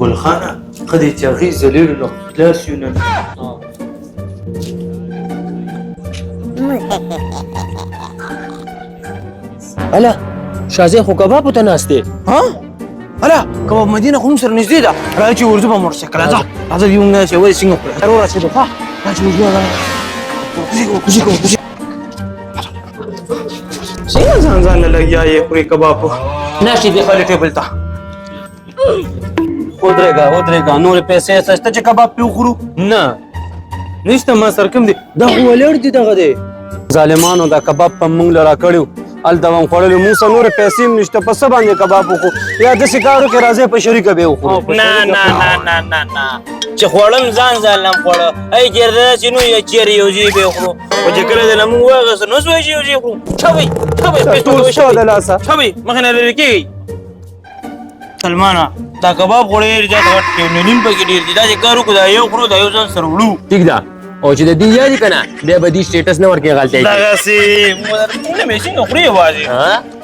ګلخانه خدای چې هغې ذلیلو نه خلاص یو نن الا شازې خو کبابو ته ناست دی ها الا کباب مدینه خو موږ سره نږدې ده راځه چې ورځو په موټرسایکل راځه راځه یو نه چې وایي څنګه وکړو ضرور راځه ها راځه ورځو کوشي څنګه ځان له لګیا یې خوري کباب ناشې دی خالي ټیبل ته ودرېږه نورې پیسې سته چې کباب پې وخورو نه نشته ما سره کوم دی دا خو ولیړ دي دغه دی ظالمانو دا کباب په موږ له راکړیو هلته به م خوړلو موږ سره نورې پیسې هم نشته په څه باندې کباب وخورو یا داسې کار وکړې راځئ په شریکه به یې وخورو نه چې خوړم ځان ځانلم خوړه ای چېرته داسې نو یا چېرې یو ځای به یې خورو خو چې کله دې له موږ واخېسته نو سوی چې یو ځای خورو شوئ ټول شته د لاسه شوئ مخې نه لرې کېږئ سلمانه دا کباب خو ډېر زیات غټ دی نو نیم پکې ډېر دي دا چې کار وکړو دا یو خورو دا یو ځان سره وړو ټیک ده او چې د دې یادي که نه بیا به دې سټیټس نه ورکوي غلطی دغسې موږ نه مې څنګه خورې یوازې